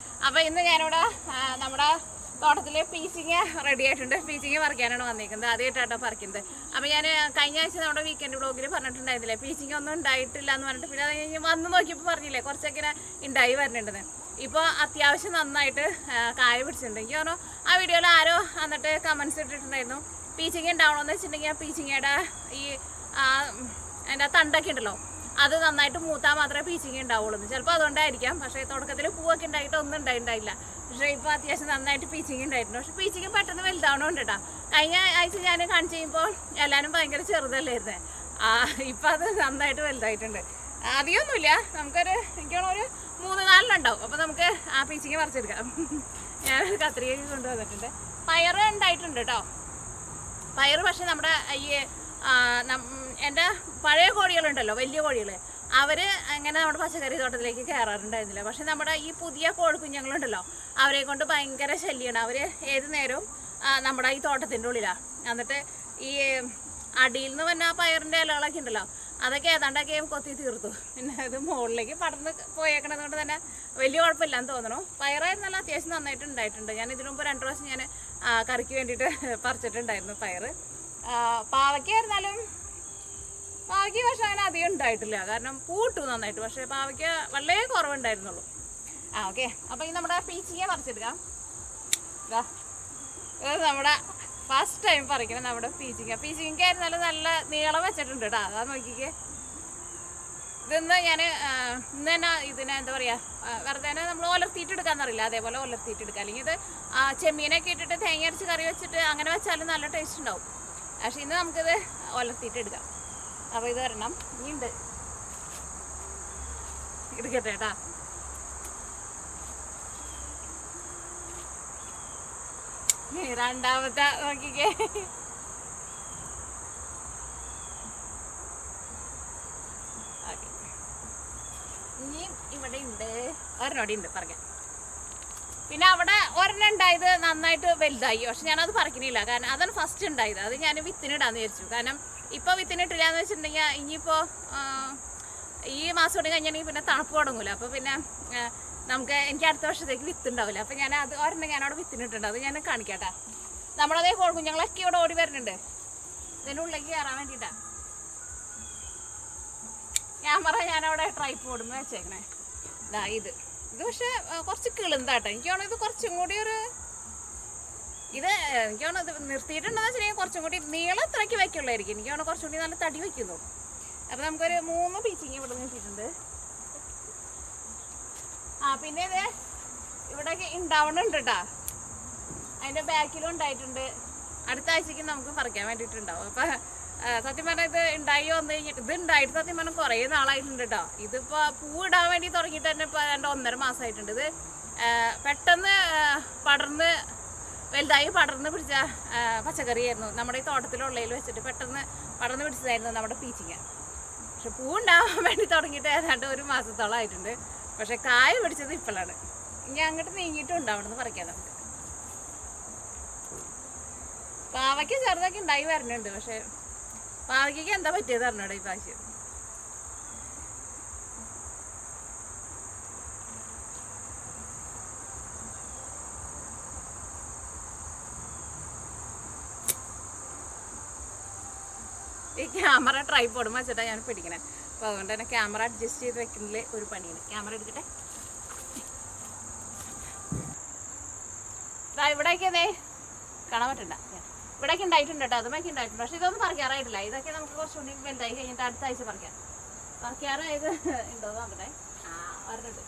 അപ്പോൾ ഇന്ന് ഞാനിവിടെ നമ്മുടെ തോട്ടത്തിൽ പീച്ചിങ് റെഡി ആയിട്ടുണ്ട്. പീച്ചിങ് പറിക്കാനാണ് വന്നിരിക്കുന്നത്. ആദ്യമായിട്ടാട്ടോ പറിക്കുന്നത്. അപ്പോൾ ഞാൻ കഴിഞ്ഞ ആഴ്ച നമ്മുടെ വീക്കെൻഡ് വ്ളോഗിൽ പറഞ്ഞിട്ടുണ്ടായിരുന്നില്ലേ പീച്ചിങ് ഒന്നും ഉണ്ടായിട്ടില്ല എന്ന് പറഞ്ഞിട്ട്, പിന്നെ അത് കഴിഞ്ഞ് വന്ന് നോക്കിയപ്പോൾ പറഞ്ഞില്ലേ കുറച്ചൊക്കെ ഉണ്ടായി വരുന്നുണ്ടെന്ന്. ഇപ്പോൾ അത്യാവശ്യം നന്നായിട്ട് കായ പിടിച്ചിട്ടുണ്ട്. എനിക്ക് തോന്നുന്നു ആ വീഡിയോയിൽ ആരോ എന്നിട്ട് കമൻസ് ഇട്ടിട്ടുണ്ടായിരുന്നു പീച്ചിങ് ഉണ്ടാവണമെന്ന് വെച്ചിട്ടുണ്ടെങ്കിൽ ആ പീച്ചിങ്ങയുടെ ഈ അതിൻ്റെ തണ്ടൊക്കെ ഉണ്ടല്ലോ അത് നന്നായിട്ട് മൂത്താൽ മാത്രമേ പീച്ചിങ് ഉണ്ടാവുള്ളൂ. ചിലപ്പോൾ അതുകൊണ്ടായിരിക്കാം. പക്ഷേ തുടക്കത്തിൽ പൂവൊക്കെ ഉണ്ടായിട്ട് ഒന്നും ഉണ്ടായില്ല. പക്ഷേ ഇപ്പോൾ അത്യാവശ്യം നന്നായിട്ട് പീച്ചിങ് ഉണ്ടായിട്ടുണ്ട്. പക്ഷേ പീച്ചിങ് പെട്ടെന്ന് വലുതാവണമുണ്ട് കേട്ടോ. കഴിഞ്ഞ ആഴ്ച ഞാൻ കാണിച്ച് കഴിയുമ്പോൾ എല്ലാവരും ഭയങ്കര ചെറുതല്ലായിരുന്നേ. ഇപ്പം അത് നന്നായിട്ട് വലുതായിട്ടുണ്ട്. അധികമൊന്നുമില്ല, നമുക്കൊരു എനിക്കാണോ ഒരു 3-4 ഉണ്ടാവും. അപ്പോൾ നമുക്ക് ആ പീച്ചിങ് പറിച്ചെടുക്കാം. ഞാൻ കത്രിക കൊണ്ടുവന്നിട്ടുണ്ട്. പയറ് ഉണ്ടായിട്ടുണ്ട് കേട്ടോ. പയറ് പക്ഷെ നമ്മുടെ ഈ എൻ്റെ പഴയ കോഴികളുണ്ടല്ലോ, വലിയ കോഴികൾ, അവർ അങ്ങനെ നമ്മുടെ പച്ചക്കറി തോട്ടത്തിലേക്ക് കയറാറുണ്ടായിരുന്നില്ല. പക്ഷെ നമ്മുടെ ഈ പുതിയ കോഴിക്കുഞ്ഞുങ്ങളുണ്ടല്ലോ അവരെ കൊണ്ട് ഭയങ്കര ശല്യമാണ്. അവർ ഏത് നേരവും നമ്മുടെ ഈ തോട്ടത്തിൻ്റെ ഉള്ളിലാണ്. എന്നിട്ട് ഈ അടിയിൽ നിന്ന് വന്ന പയറിൻ്റെ ഇലകളൊക്കെ ഉണ്ടല്ലോ അതൊക്കെ ഏതാണ്ടൊക്കെ കൊത്തി തീർത്തു. പിന്നെ ഇത് മുകളിലേക്ക് പടർന്ന് പോയേക്കണത് കൊണ്ട് തന്നെ വലിയ കുഴപ്പമില്ലാന്ന് തോന്നണു. പയറായിരുന്നല്ലോ അത്യാവശ്യം നന്നായിട്ട് ഉണ്ടായിട്ടുണ്ട്. ഞാൻ ഇതിനു മുമ്പ് 2 പ്രാവശ്യം ഞാൻ കറിക്ക് വേണ്ടിയിട്ട് പറിച്ചിട്ടുണ്ടായിരുന്നു പയറ്. പാവയ്ക്കായിരുന്നാലും പാവയ്ക്ക് പക്ഷെ അങ്ങനെ അധികം ഉണ്ടായിട്ടില്ല, കാരണം പൂട്ടു നന്നായിട്ട്. പക്ഷേ പാവയ്ക്ക് വളരെ കുറവുണ്ടായിരുന്നുള്ളൂ. ഓക്കെ, അപ്പോൾ ഈ നമ്മുടെ പീച്ചിങ്ങ പറിച്ചെടുക്കാം. ഇത് നമ്മുടെ ഫസ്റ്റ് ടൈം പറിക്കണം നമ്മുടെ പീച്ചിങ്ങ ആയിരുന്നാലും നല്ല നീളം വെച്ചിട്ടുണ്ട് കേട്ടോ. അതാ നോക്കിക്കേ. ഇതൊന്ന് ഞാൻ ഇന്ന് തന്നെ ഇതിനെ എന്താ പറയുക വെറുതെ നമ്മൾ ഒലർത്തിയിട്ടെടുക്കാന്നറിയില്ല, അതേപോലെ ഒലർത്തിയിട്ടെടുക്കുക. അല്ലെങ്കിൽ ഇത് ചെമ്മീനൊക്കെ ഇട്ടിട്ട് തേങ്ങ അരച്ച് കറി വെച്ചിട്ട് അങ്ങനെ വെച്ചാലും നല്ല ടേസ്റ്റ് ഉണ്ടാവും. പക്ഷെ ഇന്ന് നമുക്കിത് ഒലർത്തിയിട്ടെടുക്കാം. അപ്പോൾ ഇത് വരണം ഇനിയുണ്ട്, എടുക്കട്ടെ കേട്ടാ. രണ്ടാമത്തെ നോക്കിക്കേ. ഇനിയും ഇവിടെ ഉണ്ട്, ഒരെണ്ണോടി ഉണ്ട് പറയാൻ. പിന്നെ അവിടെ ഒരെണ്ണം ഉണ്ടായത് നന്നായിട്ട് വലുതായി. പക്ഷെ ഞാനത് പറിക്കണില്ല, കാരണം അതാണ് ഫസ്റ്റ് ഉണ്ടായത്. അത് ഞാൻ വിത്തിനിടാന്ന് വിചാരിച്ചു. കാരണം ഇപ്പോൾ വിത്തിനിട്ടില്ലാന്ന് വെച്ചിട്ടുണ്ടെങ്കിൽ ഇനിയിപ്പോൾ ഈ മാസം കൂടി കഴിഞ്ഞിട്ടുണ്ടെങ്കിൽ പിന്നെ തണുപ്പ് തുടങ്ങൂല. അപ്പോൾ പിന്നെ എനിക്ക് അടുത്ത വർഷത്തേക്ക് വിത്ത് ഉണ്ടാവില്ല. അപ്പോൾ ഞാൻ അത് ഒരെണ്ണം ഞാനവിടെ വിത്തിനിട്ടുണ്ട്, അത് ഞാൻ കാണിക്കാട്ടാ. നമ്മളതേ കോഴിക്കുഞ്ഞുങ്ങളൊക്കെ ഇവിടെ ഓടി വരുന്നുണ്ട് ഇതിൻ്റെ ഉള്ളിലേക്ക് കയറാൻ വേണ്ടിയിട്ടാ. ക്യാമറ ഞാനവിടെ ട്രൈപോഡിൽ വെച്ചേക്കണേ. ഇത് പക്ഷെ കുറച്ച് കിളുന്താട്ടോ. എനിക്ക് തോന്നുന്നു ഇത് കുറച്ചും കൂടി എനിക്ക് തോന്നുന്നു ഇത് നിർത്തിയിട്ടുണ്ടെന്ന് വെച്ചിട്ടുണ്ടെങ്കിൽ കുറച്ചും കൂടി നീളം അത്രയ്ക്ക് വയ്ക്കുള്ളായിരിക്കും. എനിക്ക് തോന്നുന്നു കുറച്ചും കൂടി നല്ല തടി വയ്ക്കുന്നു. അപ്പോൾ നമുക്കൊരു 3 പീച്ചിങ് ഇവിടെ നിർത്തിയിട്ടുണ്ട്. പിന്നെ ഇത് ഇവിടെയൊക്കെ ഉണ്ടാവണുണ്ട് കേട്ടോ. അതിൻ്റെ ബാക്കിലും ഉണ്ടായിട്ടുണ്ട്. അടുത്ത ആഴ്ചക്ക് നമുക്ക് പറിക്കാൻ വേണ്ടിയിട്ടുണ്ടാവും. അപ്പം സത്യം പറഞ്ഞാൽ ഇത് ഉണ്ടായി വന്നു കഴിഞ്ഞിട്ട് ഇത് ഉണ്ടായിട്ട് സത്യം പറഞ്ഞാൽ കുറേ നാളായിട്ടുണ്ട് കേട്ടോ. ഇതിപ്പോൾ പൂവിടാൻ വേണ്ടി തുടങ്ങിയിട്ട് തന്നെ ഇപ്പോൾ 1.5 മാസമായിട്ടുണ്ട്. ഇത് പെട്ടെന്ന് പടർന്ന് വലുതായി പടർന്ന് പിടിച്ച പച്ചക്കറിയായിരുന്നു. നമ്മുടെ ഈ തോട്ടത്തിലുള്ളതിൽ വെച്ചിട്ട് പെട്ടെന്ന് പടർന്ന് പിടിച്ചതായിരുന്നു നമ്മുടെ പീച്ചിങ്ങ. പക്ഷെ പൂവുണ്ടാവാൻ വേണ്ടി തുടങ്ങിയിട്ട് ഏതാണ്ട് 1 മാസത്തോളം ആയിട്ടുണ്ട്. പക്ഷെ കായ പിടിച്ചത് ഇപ്പോഴാണ്. ഇനി അങ്ങോട്ട് നീങ്ങിയിട്ടും ഉണ്ടാവണമെന്ന് പറയാം നമുക്ക്. പാവയ്ക്ക് ചെറുതൊക്കെ ഉണ്ടായി വരുന്നുണ്ട്. പക്ഷെ പാവയ്ക്ക് എന്താ പറ്റിയത് അറിഞ്ഞൂടെ ഈ പ്രാവശ്യം. ഈ ക്യാമറ ട്രൈപോഡ് വെച്ചിട്ടാണ് ഞാൻ പിടിക്കണേ. അപ്പോൾ അതുകൊണ്ട് തന്നെ ക്യാമറ അഡ്ജസ്റ്റ് ചെയ്ത് വെക്കുന്നതിൽ ഒരു പണിയാണ്. ക്യാമറ എടുക്കട്ടെ. ഇവിടേക്ക് കാണാൻ പറ്റണ്ട, ഇവിടേക്ക് ഉണ്ടായിട്ടുണ്ട് കേട്ടോ. അതുമൊക്കെ ഉണ്ടായിട്ടുണ്ട്. പക്ഷെ ഇതൊന്നും പറിക്കാറായിട്ടില്ല. ഇതൊക്കെ നമുക്ക് കുറച്ചുകൂടി വലുതായി കഴിഞ്ഞിട്ട് അടുത്ത ആഴ്ച പറിക്കാറായത് ഉണ്ടോ നോക്കട്ടെ. ഒരെണ്ണുണ്ട്.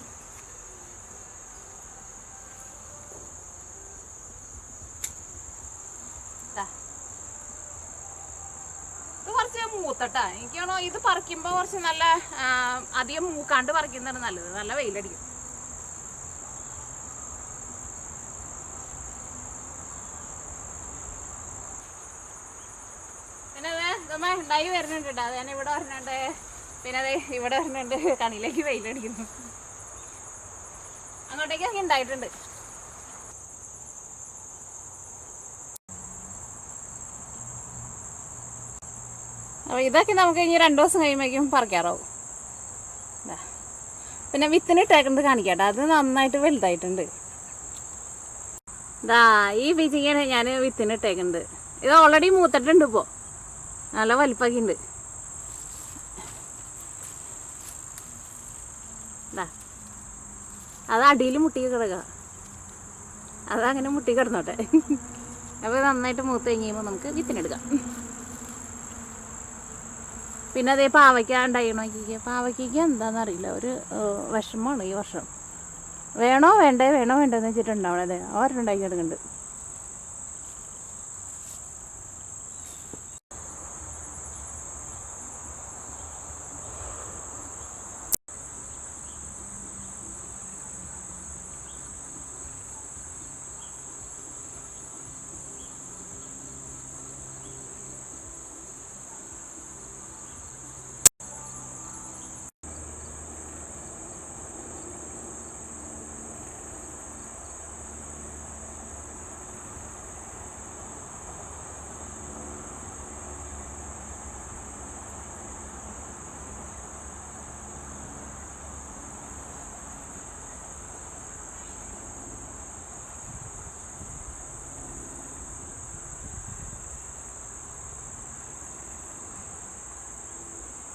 ഇത് കുറച്ച് മൂത്തട്ടാ. എനിക്കാണോ ഇത് പറിക്കുമ്പോൾ കുറച്ച് നല്ല അധികം മൂക്കാണ്ട് പറിക്കുന്നതാണ് നല്ലത്. നല്ല വെയിലടിക്കും. പിന്നെ ഉണ്ടായി വരുന്നുണ്ട് കേട്ടോ. അത് ഞാൻ ഇവിടെ വരുന്നുണ്ട്. പിന്നെ അതെ ഇവിടെ വരുന്നുണ്ട്. കണിയിലേക്ക് വെയിലടിക്കുന്നു. അങ്ങോട്ടേക്കൊക്കെ ഉണ്ടായിട്ടുണ്ട്. അപ്പോൾ ഇതൊക്കെ നമുക്ക് ഇനി 2 ദിവസം കഴിയുമ്പോഴേക്കും പറിക്കാറാവും. പിന്നെ വിത്തിന് ഇട്ടേക്കുന്നത് കാണിക്കാട്ടോ, അത് നന്നായിട്ട് വലുതായിട്ടുണ്ട്. ഇതാ ഈ പീച്ചിങ്ങയാണ് ഞാൻ വിത്തിന് ഇട്ടേക്കുന്നത്. ഇത് ഓൾറെഡി മൂത്തിട്ടുണ്ട്, ഇപ്പോൾ നല്ല വലിപ്പമൊക്കെയുണ്ട്. ഇതാ അത് അടിയിൽ മുട്ടി കിടക്കുക, അതങ്ങനെ മുട്ടി കിടന്നോട്ടെ. അപ്പോൾ നന്നായിട്ട് മൂത്ത് കഴിയുമ്പോൾ നമുക്ക് വിത്തിനെടുക്കാം. പിന്നെ അതേ പാവയ്ക്ക ഉണ്ടായിക്കണോക്കിക്കുക. പാവയ്ക്കയ്ക്ക് എന്താണെന്നറിയില്ല, ഒരു വിഷമമാണ് ഈ വർഷം. വേണോ വേണ്ടെന്ന് വെച്ചിട്ടുണ്ടാവണത് അവരുണ്ടാക്കി കിടക്കുന്നുണ്ട്.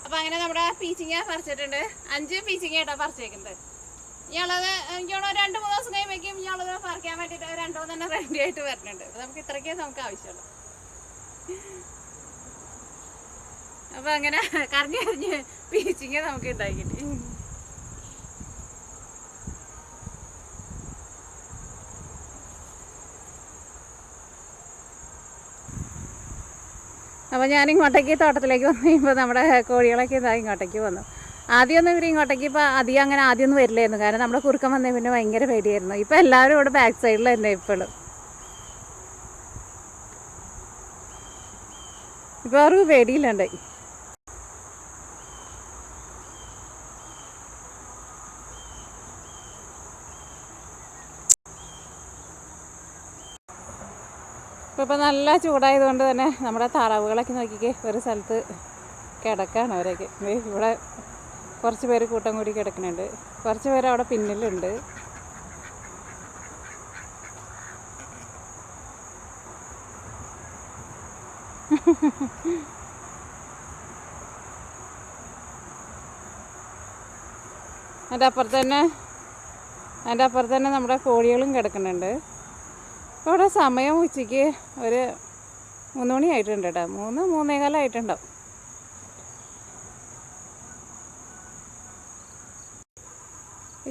അപ്പം അങ്ങനെ നമ്മുടെ പീച്ചിങ്ങ പറിച്ചിട്ടുണ്ട്. 5 പീച്ചിങ്ങ ആയിട്ടാണ് പറിച്ചേക്കുന്നത്. ഇയാളത് എനിക്ക് തോന്നുന്നു 2-3 ദിവസം കഴിയുമ്പോഴേക്കും ഇയാളത് പറിക്കാൻ വേണ്ടിയിട്ട് 2 തന്നെ റെഡി ആയിട്ട് വരുന്നുണ്ട്. അപ്പം നമുക്ക് ഇത്രയ്ക്കേ നമുക്ക് ആവശ്യമുള്ളൂ. അപ്പം അങ്ങനെ കറിഞ്ഞ് പീച്ചിങ്ങ നമുക്ക് ഉണ്ടാക്കിയിട്ട് അപ്പോൾ ഞാൻ ഇങ്ങോട്ടേക്ക് തോട്ടത്തിലേക്ക് വന്നു കഴിയുമ്പോൾ നമ്മുടെ കോഴികളൊക്കെ ഇതാ ഇങ്ങോട്ടേക്ക് വന്നു. ആദ്യമൊന്നും ഇവർ ഇങ്ങോട്ടേക്ക് ഇപ്പോൾ അധികം അങ്ങനെ ആദ്യമൊന്നും വരില്ലായിരുന്നു, കാരണം നമ്മുടെ കുറുക്കം വന്നേ പിന്നെ ഭയങ്കര പേടിയായിരുന്നു. ഇപ്പോൾ എല്ലാവരും ഇവിടെ ബാക്ക് സൈഡിൽ തന്നെ ഇപ്പോഴും. ഇപ്പോൾ അവർക്ക് പേടിയില്ലാണ്ടായി. ഇപ്പോൾ നല്ല ചൂടായതുകൊണ്ട് തന്നെ നമ്മുടെ താറാവുകളൊക്കെ നോക്കിക്കേ ഒരു സ്ഥലത്ത് കിടക്കാണ് അവരൊക്കെ. ഇവിടെ കുറച്ച് പേര് കൂട്ടം കൂടി കിടക്കുന്നുണ്ട്, കുറച്ച് പേര് അവിടെ പിന്നിലുണ്ട്. അതിൻ്റെ അപ്പുറത്ത് തന്നെ നമ്മുടെ കോഴികളും കിടക്കുന്നുണ്ട്. ഇപ്പോൾ ഇവിടെ സമയം ഉച്ചയ്ക്ക് ഒരു 3 മണി ആയിട്ടുണ്ട് കേട്ടോ, 3-3:15 ആയിട്ടുണ്ടാവും.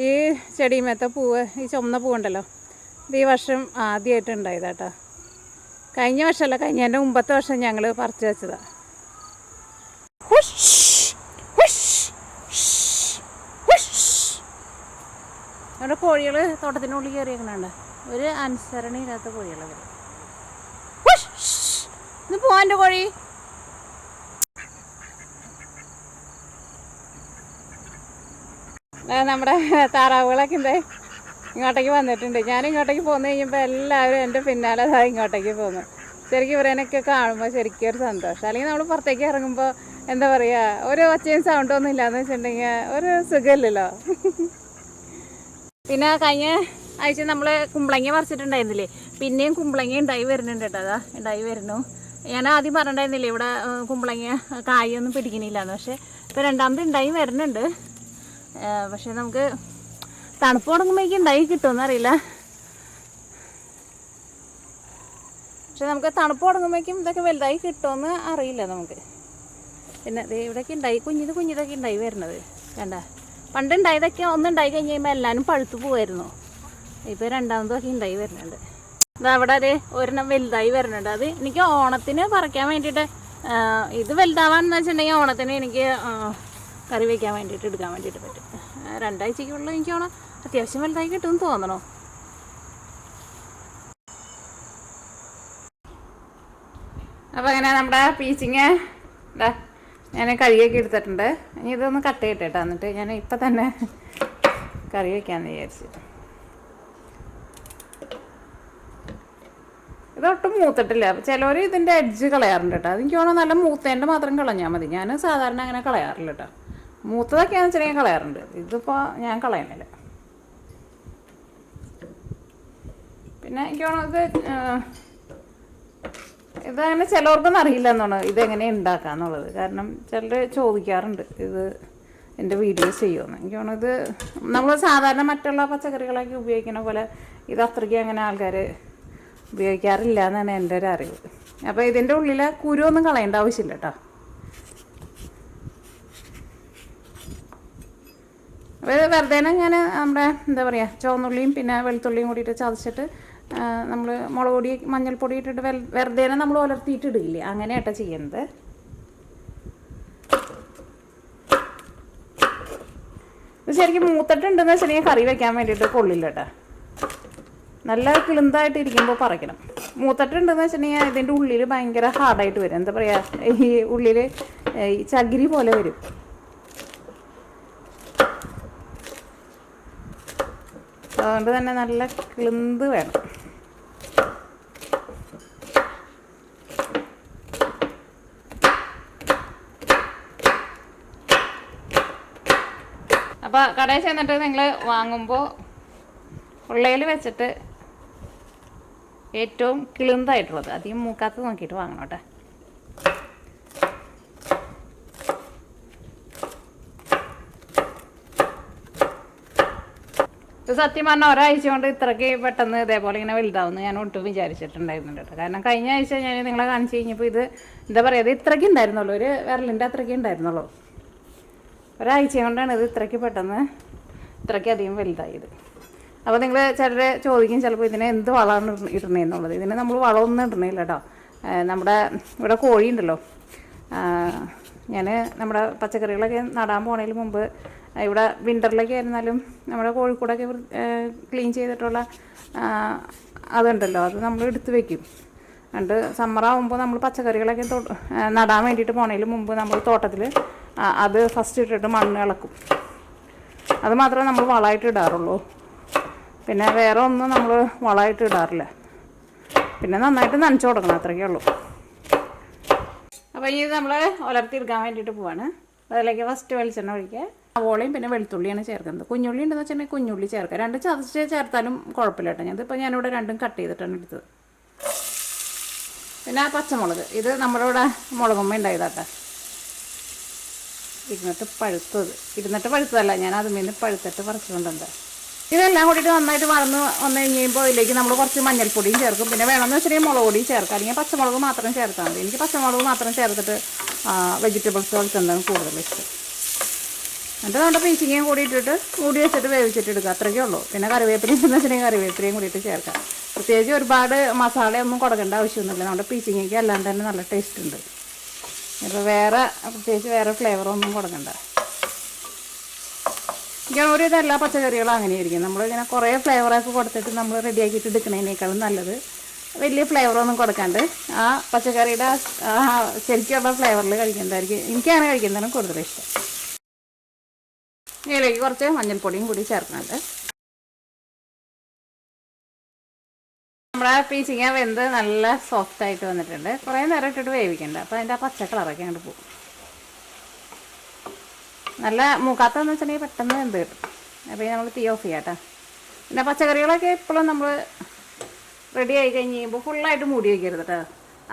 ഈ ചെടിമേത്ത പൂവ്, ഈ ചുമന്ന പൂവുണ്ടല്ലോ, ഇത് ഈ വർഷം ആദ്യമായിട്ടുണ്ടായത് കേട്ടോ. കഴിഞ്ഞ വർഷമല്ല, കഴിഞ്ഞതിൻ്റെ മുമ്പത്തെ വർഷം ഞങ്ങൾ പറിച്ചു വെച്ചതാണ്. നമ്മുടെ കോഴികൾ തോട്ടത്തിനുള്ളിൽ കയറിയേക്കണുണ്ട്. ഒരു അനുസരണയില്ലാത്ത കോഴികളവർ. ഇന്ന് പോവാൻ്റെ കോഴി. നമ്മുടെ താറാവുകളൊക്കെ എന്തേ ഇങ്ങോട്ടേക്ക് വന്നിട്ടുണ്ട്. ഞാൻ ഇങ്ങോട്ടേക്ക് പോന്നു കഴിയുമ്പോൾ എല്ലാവരും എൻ്റെ പിന്നാലെ ഇങ്ങോട്ടേക്ക് പോന്നു. ശരിക്കും ഇവരനൊക്കെ കാണുമ്പോൾ ശരിക്കും ഒരു സന്തോഷം. അല്ലെങ്കിൽ നമ്മൾ പുറത്തേക്ക് ഇറങ്ങുമ്പോൾ എന്താ പറയുക, ഒരു ഒച്ചയും സൗണ്ടൊന്നും ഇല്ലയെന്ന് വെച്ചിട്ടുണ്ടെങ്കിൽ ഒരു സുഖമില്ലല്ലോ. പിന്നെ കഴിഞ്ഞ ആഴ്ച നമ്മൾ കുമ്പളങ്ങ പറിച്ചിട്ടുണ്ടായിരുന്നില്ലേ, പിന്നെയും കുമ്പളങ്ങ ഉണ്ടായി വരുന്നുണ്ട് കേട്ടോ. അതാ ഉണ്ടായി വരുന്നു. ഞാൻ ആദ്യം പറഞ്ഞിട്ടുണ്ടായിരുന്നില്ലേ ഇവിടെ കുമ്പളങ്ങ കായൊന്നും പിടിക്കണില്ലാന്ന്, പക്ഷേ ഇപ്പോൾ രണ്ടാമത് ഉണ്ടായി വരുന്നുണ്ട്. പക്ഷേ നമുക്ക് തണുപ്പ് തുടങ്ങുമ്പോഴേക്കും ഉണ്ടായി കിട്ടുമെന്നറിയില്ല. പക്ഷെ നമുക്ക് തണുപ്പ് തുടങ്ങുമ്പോഴേക്കും ഇതൊക്കെ വലുതായി കിട്ടുമെന്ന് അറിയില്ല നമുക്ക്. പിന്നെ ഇവിടെയൊക്കെ ഉണ്ടായി കുഞ്ഞിതൊക്കെ ഉണ്ടായി വരുന്നത് കണ്ട. പണ്ടുണ്ടായതൊക്കെ ഒന്നുണ്ടായി കഴിഞ്ഞ് കഴിയുമ്പോൾ എല്ലാവരും പഴുത്തു പോകുമായിരുന്നു. ഇപ്പോൾ രണ്ടാമതൊക്കെ ഉണ്ടായി വരുന്നുണ്ട്. ഇതവിടെ ഒരെണ്ണം വലുതായി വരുന്നുണ്ട്. അത് എനിക്ക് ഓണത്തിന് പറിക്കാൻ വേണ്ടിയിട്ട്, ഇത് വലുതാവാന്ന് വെച്ചിട്ടുണ്ടെങ്കിൽ ഓണത്തിന് എനിക്ക് കറി വയ്ക്കാൻ വേണ്ടിയിട്ട് എടുക്കാൻ വേണ്ടിയിട്ട് പറ്റും. 2 ആഴ്ചയ്ക്കുള്ള എനിക്ക് ഓണം അത്യാവശ്യം വലുതായി കിട്ടുമെന്ന് തോന്നണോ. അപ്പോൾ അങ്ങനെ നമ്മുടെ പീച്ചിങ്ങ ഇതാ ഞാൻ കറിയൊക്കെ എടുത്തിട്ടുണ്ട്. ഇനി ഇതൊന്ന് കട്ട് ചെയ്തിട്ട് കേട്ടോ, എന്നിട്ട് ഞാൻ ഇപ്പം തന്നെ കറി വയ്ക്കാമെന്ന് വിചാരിച്ചു. ഇതൊട്ടും മൂത്തിട്ടില്ല. ചിലവർ ഇതിൻ്റെ എഡ്ജ് കളയാറുണ്ട് കേട്ടോ. അതെനിക്ക് തോന്നുന്നു നല്ല മൂത്തേൻ്റെ മാത്രം കളഞ്ഞാൽ മതി. ഞാൻ സാധാരണ അങ്ങനെ കളയാറില്ല കേട്ടോ. മൂത്തതൊക്കെയാണെന്ന് വെച്ചിട്ടുണ്ടെങ്കിൽ കളയാറുണ്ട്. ഇതിപ്പോൾ ഞാൻ കളയണില്ല. പിന്നെ എനിക്ക് തോന്നുന്നത് ഇതങ്ങനെ ചിലവർക്കൊന്നും അറിയില്ല എന്നാണ് ഇതെങ്ങനെ ഉണ്ടാക്കാന്നുള്ളത്. കാരണം ചിലർ ചോദിക്കാറുണ്ട് ഇത് എൻ്റെ വീഡിയോസ് ചെയ്യുമെന്ന്. എനിക്ക് തോന്നുന്നത് നമ്മൾ സാധാരണ മറ്റുള്ള പച്ചക്കറികളൊക്കെ ഉപയോഗിക്കുന്ന പോലെ ഇത് അത്രയ്ക്ക് അങ്ങനെ ആൾക്കാർ ഉപയോഗിക്കാറില്ല എന്നാണ് എൻ്റെ ഒരു അറിവ്. അപ്പോൾ ഇതിൻ്റെ ഉള്ളിലെ കുരുവൊന്നും കളയേണ്ട ആവശ്യമില്ല കേട്ടോ. അപ്പോൾ ഇത് വെറുതെ ഞാൻ നമ്മുടെ എന്താ പറയുക ചുവന്നുള്ളിയും പിന്നെ വെളുത്തുള്ളിയും കൂടിയിട്ട് ചതച്ചിട്ട് നമ്മൾ മുളക് പൊടി മഞ്ഞൾപ്പൊടി ഇട്ടിട്ട് വെറുതെ നമ്മൾ ഉലർത്തിയിട്ടിടില്ലേ, അങ്ങനെയാട്ടോ ചെയ്യുന്നത്. ഇത് ശരിക്കും മൂത്തിട്ടുണ്ടെന്ന് വെച്ചിട്ടുണ്ടെങ്കിൽ കറി വെക്കാൻ വേണ്ടിയിട്ട് കൊള്ളില്ല കേട്ടോ. നല്ല കിളുന്തായിട്ട് ഇരിക്കുമ്പോൾ പറിക്കണം. മൂത്തിട്ടുണ്ടെന്ന് വെച്ചിട്ടുണ്ടെങ്കിൽ ഇതിൻ്റെ ഉള്ളിൽ ഭയങ്കര ഹാർഡായിട്ട് വരും. എന്താ പറയുക, ഈ ഉള്ളിൽ ഈ ചകിരി പോലെ വരും. അതുകൊണ്ട് തന്നെ നല്ല കിളുന്ത് വേണം. അപ്പോൾ കടയിൽ ചെന്നിട്ട് നിങ്ങൾ വാങ്ങുമ്പോൾ ഉള്ളയിൽ വെച്ചിട്ട് ഏറ്റവും കിളുന്തായിട്ടുള്ളത്, അധികം മൂക്കാത്ത നോക്കിയിട്ട് വാങ്ങണം കേട്ടോ. ഇത് സത്യം പറഞ്ഞാൽ ഒരാഴ്ച കൊണ്ട് ഇത്രയ്ക്ക് പെട്ടെന്ന് ഇതേപോലെ ഇങ്ങനെ വലുതാവുമെന്ന് ഞാൻ ഒട്ടും വിചാരിച്ചിട്ടുണ്ടായിരുന്നുണ്ട് കേട്ടോ. കാരണം കഴിഞ്ഞ ആഴ്ച ഞാൻ നിങ്ങളെ കാണിച്ച് കഴിഞ്ഞപ്പോൾ ഇത് എന്താ പറയുക, ഇത് ഇത്രയ്ക്ക് ഉണ്ടായിരുന്നുള്ളൂ, ഒരു വിരലിൻ്റെ അത്രയ്ക്ക് ഉണ്ടായിരുന്നുള്ളൂ. ഒരാഴ്ച കൊണ്ടാണ് ഇത് ഇത്രയ്ക്ക് പെട്ടെന്ന് ഇത്രയ്ക്ക് അധികം വലുതായത്. അപ്പോൾ നിങ്ങൾ ചിലർ ചോദിക്കും ചിലപ്പോൾ ഇതിന് എന്ത് വളമാണ് ഇടണേന്നുള്ളത്. ഇതിന് നമ്മൾ വളമൊന്നും ഇടണില്ല കേട്ടോ. നമ്മുടെ ഇവിടെ കോഴി ഉണ്ടല്ലോ, ഞാൻ നമ്മുടെ പച്ചക്കറികളൊക്കെ നടാൻ പോണതിന് മുമ്പ് ഇവിടെ വിൻ്ററിലൊക്കെ ആയിരുന്നാലും നമ്മുടെ കോഴിക്കൂടൊക്കെ ക്ലീൻ ചെയ്തിട്ടുള്ള അതുണ്ടല്ലോ, അത് നമ്മൾ എടുത്ത് വെക്കും. എന്നിട്ട് സമ്മറാകുമ്പോൾ നമ്മൾ പച്ചക്കറികളൊക്കെ നടാൻ വേണ്ടിയിട്ട് പോണതിന് മുമ്പ് നമ്മൾ തോട്ടത്തിൽ അത് ഫസ്റ്റ് ഇട്ടിട്ട് മണ്ണ് ഇളക്കും. അത് മാത്രമേ നമ്മൾ വളമായിട്ട് ഇടാറുള്ളൂ. പിന്നെ വേറെ ഒന്നും നമ്മൾ വളമായിട്ട് ഇടാറില്ല. പിന്നെ നന്നായിട്ട് നനച്ചു കൊടുക്കണം, അത്രയ്ക്കേ ഉള്ളൂ. അപ്പോൾ ഇനി നമ്മൾ ഉലർത്തിയെടുക്കാൻ വേണ്ടിയിട്ട് പോവാണ്. അതിലേക്ക് ഫസ്റ്റ് വെളിച്ചെണ്ണ ഒഴിക്കുക. സവോളയും പിന്നെ വെളുത്തുള്ളിയാണ് ചേർക്കുന്നത്. കുഞ്ഞുള്ളി ഉണ്ടെന്ന് വെച്ചിട്ടുണ്ടെങ്കിൽ കുഞ്ഞുള്ളി ചേർക്കുക. രണ്ട് ചതച്ച് ചേർത്താലും കുഴപ്പമില്ല കേട്ടോ. ഞാനിവിടെ രണ്ടും കട്ട് ചെയ്തിട്ടാണ് എടുത്തത്. പിന്നെ ആ പച്ചമുളക്, ഇത് നമ്മുടെ ഇവിടെ മുളകുമ്മ ഉണ്ടായതാട്ടോ. ഇരുന്നിട്ട് പഴുത്തതല്ല, ഞാൻ അതിൽ നിന്ന് പഴുത്തിട്ട് പറിച്ചുകൊണ്ടുണ്ട്. ഇതെല്ലാം കൂടിയിട്ട് നന്നായിട്ട് വന്ന് കഴിയുമ്പോൾ ഇതിലേക്ക് നമ്മൾ കുറച്ച് മഞ്ഞൾപ്പൊടിയും ചേർക്കും. പിന്നെ വേണമെന്ന് വെച്ചിട്ടുണ്ടെങ്കിൽ മുളക് പൊടിയും ചേർക്കാം, അല്ലെങ്കിൽ പച്ചമുളക് മാത്രം ചേർത്താൽ മതി. എനിക്ക് പച്ചമുളക് മാത്രം ചേർത്തിട്ട് വെജിറ്റബിൾസ് വളർത്തുന്നതാണ് കൂടുതൽ ഇഷ്ടം. എന്നിട്ട് നമ്മുടെ പീച്ചിങ്ങയും കൂടി ഇട്ടിട്ട് മൂടി വെച്ചിട്ട് വേവിച്ചിട്ട് എടുക്കുക, അത്രയ്ക്കേ ഉള്ളൂ. പിന്നെ കറിവേപ്പിലയും എന്ന് വെച്ചിട്ടുണ്ടെങ്കിൽ കറിവേപ്പിലയും കൂടിയിട്ട് ചേർക്കാം. പ്രത്യേകിച്ച് ഒരുപാട് മസാലയൊന്നും കൊടുക്കേണ്ട ആവശ്യമൊന്നുമില്ല. നമ്മുടെ പീച്ചിങ്ങയ്ക്ക് അല്ലാണ്ട് തന്നെ നല്ല ടേസ്റ്റ് ഉണ്ട്. ഇപ്പോൾ പ്രത്യേകിച്ച് വേറെ ഫ്ലേവറൊന്നും കൊടുക്കണ്ട. ഒരു ഇതെല്ലാ പച്ചക്കറികളും അങ്ങനെയായിരിക്കും. നമ്മളിങ്ങനെ കുറേ ഫ്ലേവറൊക്കെ കൊടുത്തിട്ട് നമ്മൾ റെഡിയാക്കിയിട്ട് എടുക്കുന്നതിനേക്കാളും നല്ലത് വലിയ ഫ്ലേവറൊന്നും കൊടുക്കാണ്ട് ആ പച്ചക്കറിയുടെ ശരിക്കുള്ള ഫ്ലേവറിൽ കഴിക്കുന്നതായിരിക്കും. എനിക്കങ്ങനെ കഴിക്കുന്നതാണ് കൂടുതൽ ഇഷ്ടം. ഇതിലേക്ക് കുറച്ച് മഞ്ഞൾപ്പൊടിയും കൂടി ചേർക്കുന്നുണ്ട്. നമ്മുടെ പീച്ചിങ്ങ വെന്ത് നല്ല സോഫ്റ്റായിട്ട് വന്നിട്ടുണ്ട്. കുറേ നേരം ഇട്ടിട്ട് വേവിക്കണ്ട, അപ്പോൾ അതിൻ്റെ ആ പച്ച കളറൊക്കെ അങ്ങോട്ട് പോകും. നല്ല മൂക്കാത്തതെന്ന് വെച്ചിട്ടുണ്ടെങ്കിൽ പെട്ടെന്ന് വെന്ത് കിട്ടും. അപ്പോൾ നമ്മൾ തീ ഓഫ് ചെയ്യാം കേട്ടോ. പിന്നെ പച്ചക്കറികളൊക്കെ എപ്പോഴും നമ്മൾ റെഡി ആയി കഴിഞ്ഞ് കഴിയുമ്പോൾ ഫുള്ളായിട്ട് മൂടി വയ്ക്കരുത് കേട്ടോ.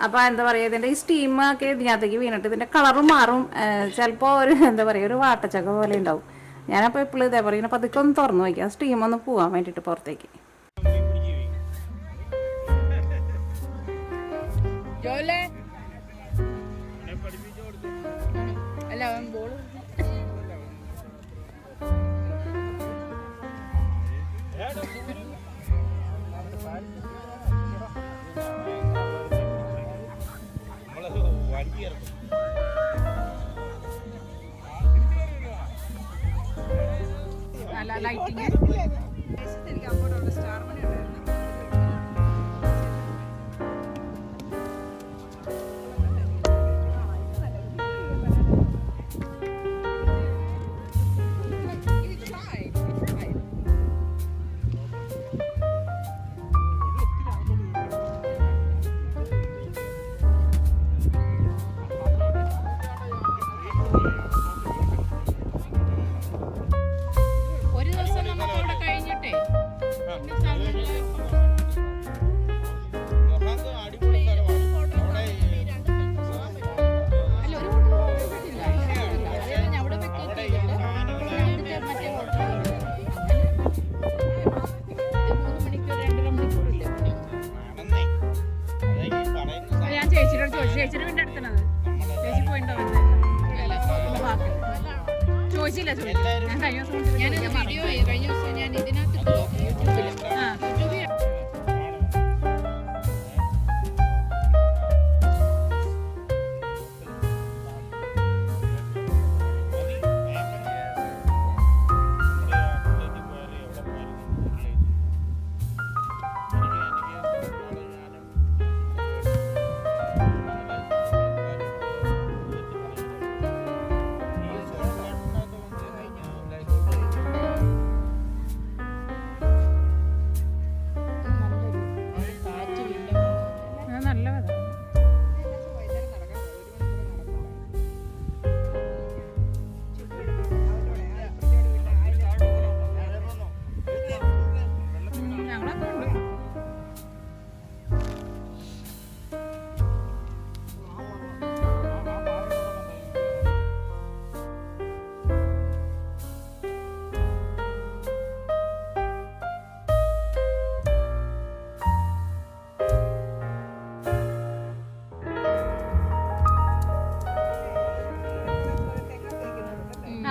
അപ്പോൾ എന്താ പറയുക, ഇതിൻ്റെ ഈ സ്റ്റീമൊക്കെ ഇതിനകത്തേക്ക് വീണിട്ട് ഇതിൻ്റെ കളറും മാറും. ചിലപ്പോൾ എന്താ പറയുക, ഒരു വാട്ടച്ചക്ക പോലെ ഉണ്ടാവും. ഞാനപ്പോൾ എപ്പോഴും ഇതേപോലെ ഇങ്ങനെ പതുക്കെ ഒന്ന് തുറന്ന് വയ്ക്കാം, സ്റ്റീമൊന്ന് പോകാൻ വേണ്ടിയിട്ട് പുറത്തേക്ക്. ലൈറ്റിങ് അങ്ങോട്ടുള്ള സ്റ്റാർ മണി ഉണ്ടായിരുന്നു. ചോദിച്ചില്ല ഞാൻ കഴിഞ്ഞ ദിവസം വീഡിയോ കഴിഞ്ഞ ദിവസം ഞാൻ ഇതിനകത്ത് യൂട്യൂബിൽ നല്ല കഥ. ഞങ്ങളൊക്കെ ഉണ്ട്.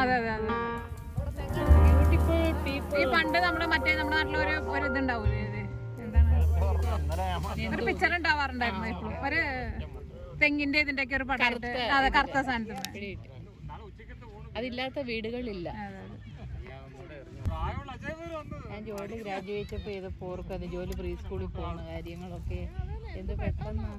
അതെ അതെ അതെ. ഈ പണ്ട് നമ്മുടെ നമ്മുടെ നാട്ടിലൊരു ഒരു ഇതുണ്ടാവൂലേ, എന്താണ് ഒരു പിക്ചർ ഉണ്ടാവാറുണ്ടായിരുന്നു എപ്പോഴും, ഒരു തെങ്ങിന്റെ ഇതിന്റെ ഒക്കെ ഒരു പടം. അതെ, കറുത്ത സാധനത്തിന്. അതില്ലാത്ത വീടുകളില്ല. ഞാൻ ജോലി ഗ്രാജുവേറ്റ് ചെയ്തപ്പോൾ ഓർക്കും അത് ജോലി പ്രീ സ്കൂളിൽ പോകുന്ന കാര്യങ്ങളൊക്കെ എന്ത് പെട്ടെന്ന്